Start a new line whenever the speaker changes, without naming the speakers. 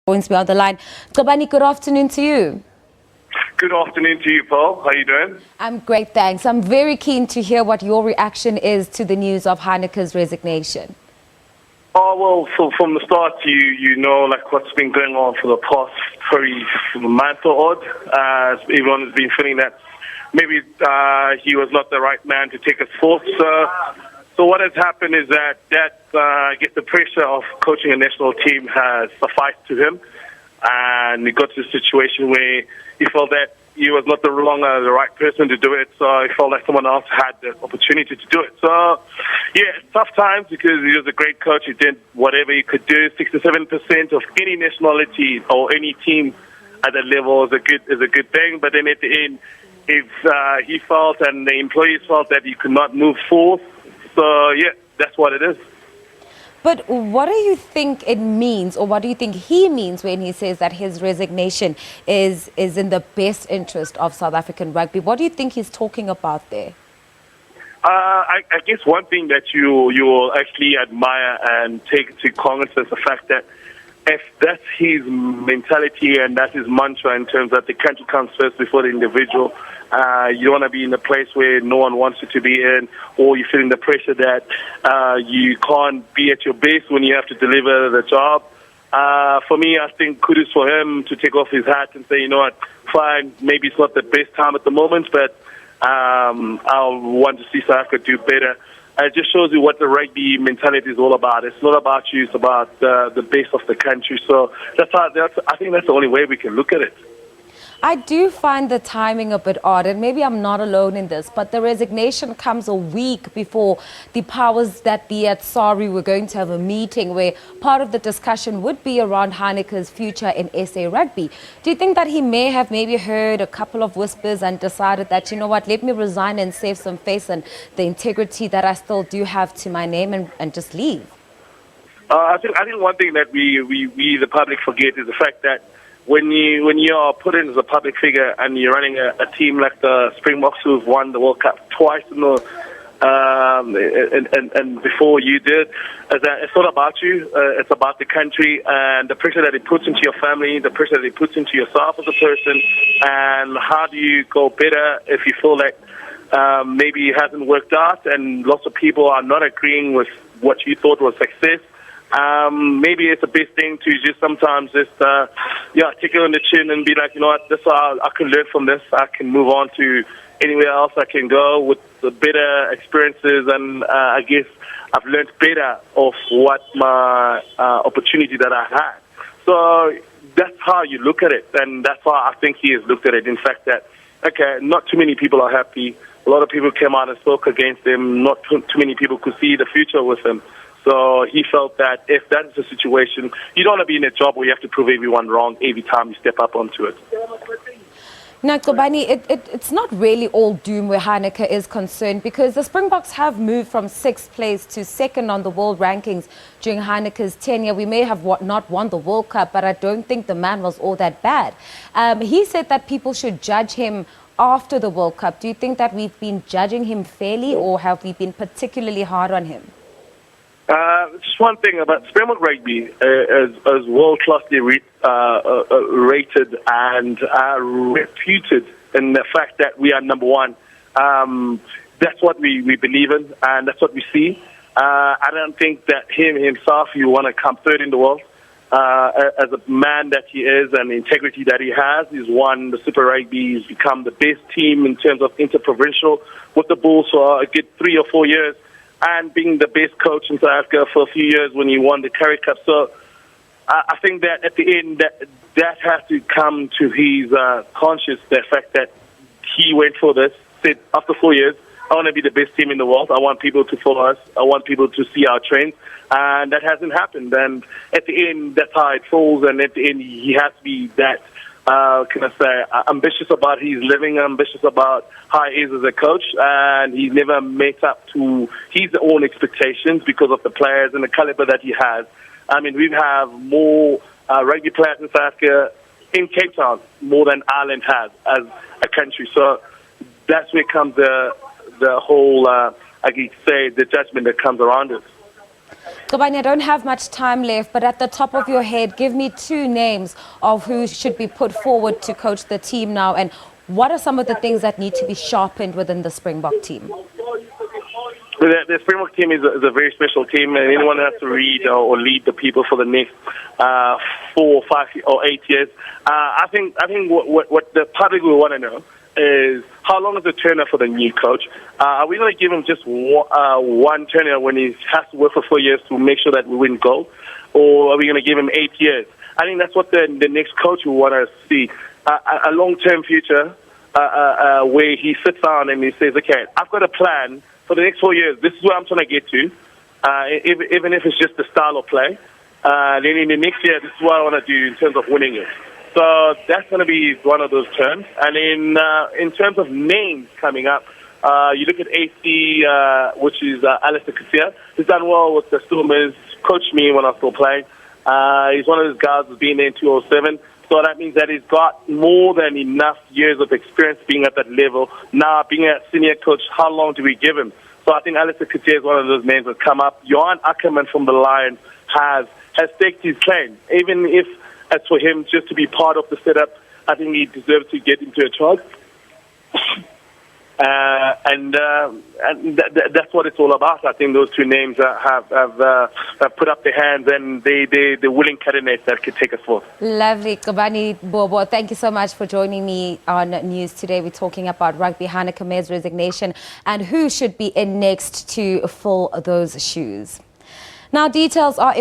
Joins me on the line. Gcobani, good afternoon to you.
Good afternoon to you, Paul. How are you doing?
I'm great, thanks. I'm very keen to hear what your reaction is to the news of Heyneke's resignation.
Oh, well, so from the start, you know, like what's been going on for the past probably month or odd. Everyone has been feeling that maybe he was not the right man to take us forth. So what has happened is that I guess the pressure of coaching a national team has sufficed to him, and he got to a situation where he felt that he was not the right person to do it, so he felt like someone else had the opportunity to do it. So, yeah, it's tough times because he was a great coach. He did whatever he could do. 67% of any nationality or any team at that level is a good thing, but then at the end, if he felt and the employees felt that he could not move forward, so, yeah, that's what it is.
But what do you think it means, or what do you think he means when he says that his resignation is in the best interest of South African rugby? What do you think he's talking about there?
I guess one thing that you will actually admire and take to cognizance is the fact that if that's his mentality and that's his mantra in terms that the country comes first before the individual, you don't want to be in a place where no one wants you to be in, or you're feeling the pressure that you can't be at your best when you have to deliver the job. For me, I think kudos for him to take off his hat and say, you know what, fine, maybe it's not the best time at the moment, but I want to see South Africa do better. It just shows you what the rugby mentality is all about. It's not about you, it's about the base of the country. So I think that's the only way we can look at it.
I do find the timing a bit odd, and maybe I'm not alone in this, but the resignation comes a week before the powers that be at SARI were going to have a meeting where part of the discussion would be around Heyneke's future in SA Rugby. Do you think that he may have maybe heard a couple of whispers and decided that, you know what, let me resign and save some face and the integrity that I still do have to my name and just leave?
I think one thing that we the public forget is the fact that when you are put in as a public figure and you're running a team like the Springboks who've won the World Cup twice in the and before you did, is that it's not about you, it's about the country and the pressure that it puts into your family, the pressure that it puts into yourself as a person, and how do you go better if you feel like maybe it hasn't worked out and lots of people are not agreeing with what you thought was success. Maybe it's the best thing to just sometimes take it on the chin and be like, you know what, this I can learn from this. I can move on to anywhere else I can go with the better experiences, and I guess I've learned better of what my opportunity that I had. So that's how you look at it, and that's how I think he has looked at it. In fact, that okay, not too many people are happy. A lot of people came out and spoke against him. Not too many people could see the future with him. So he felt that if that is the situation, you don't want to be in a job where you have to prove everyone wrong every time you step up onto it.
Now, Gcobani, it's not really all doom where Heyneke is concerned, because the Springboks have moved from 6th place to 2nd on the world rankings during Heyneke's tenure. We may have not won the World Cup, but I don't think the man was all that bad. He said that people should judge him after the World Cup. Do you think that we've been judging him fairly, or have we been particularly hard on him?
Just one thing about Springbok Rugby is world-classly rated and reputed in the fact that we are number one. That's what we believe in, and that's what we see. I don't think that himself, you want to come third in the world. As a man that he is and the integrity that he has, he's won the Super Rugby, he's become the best team in terms of interprovincial with the Bulls for a good 3 or 4 years, and being the best coach in South Africa for a few years when he won the Currie Cup. So I think that at the end, that has to come to his conscious, the fact that he went for this, said after 4 years, I want to be the best team in the world. I want people to follow us. I want people to see our trends. And that hasn't happened. And at the end, that's how it falls. And at the end, he has to be that, ambitious about his living, ambitious about how he is as a coach, and he's never met up to his own expectations because of the players and the caliber that he has. I mean, we have more rugby players in South Africa in Cape Town more than Ireland has as a country. So that's where comes the whole, I could say, the judgment that comes around it.
Gcobani, I don't have much time left, but at the top of your head, give me 2 names of who should be put forward to coach the team now, and what are some of the things that need to be sharpened within the Springbok team?
The Springbok team is a very special team, and anyone has to read or lead the people for the next 4, 5, or 8 years. I think what the public will want to know is how long is the tenure for the new coach? Are we going to give him just one tenure when he has to work for 4 years to make sure that we win gold, or are we going to give him 8 years? I think that's what the next coach will want to see, a long-term future where he sits down and he says, okay, I've got a plan for the next 4 years. This is where I'm trying to get to, even if it's just the style of play. Then in the next year, this is what I want to do in terms of winning it. So that's going to be one of those terms. And in terms of names coming up, you look at AC, which is Alistair Coetzee. He's done well with the Stormers, coached me when I was still playing. He's one of those guys who's been there in 2007. So that means that he's got more than enough years of experience being at that level. Now, being a senior coach, how long do we give him? So I think Alistair Coetzee is one of those names that come up. Johan Ackerman from the Lions has staked his claim. Even if as for him just to be part of the setup, I think he deserves to get into a charge. That's what it's all about. I think those 2 names have put up their hands, and they're willing candidates that could take us forward.
Lovely. Gcobani Bobo, thank you so much for joining me on News Today. We're talking about rugby, Heyneke Meyer's resignation, and who should be in next to fill those shoes. Now, details are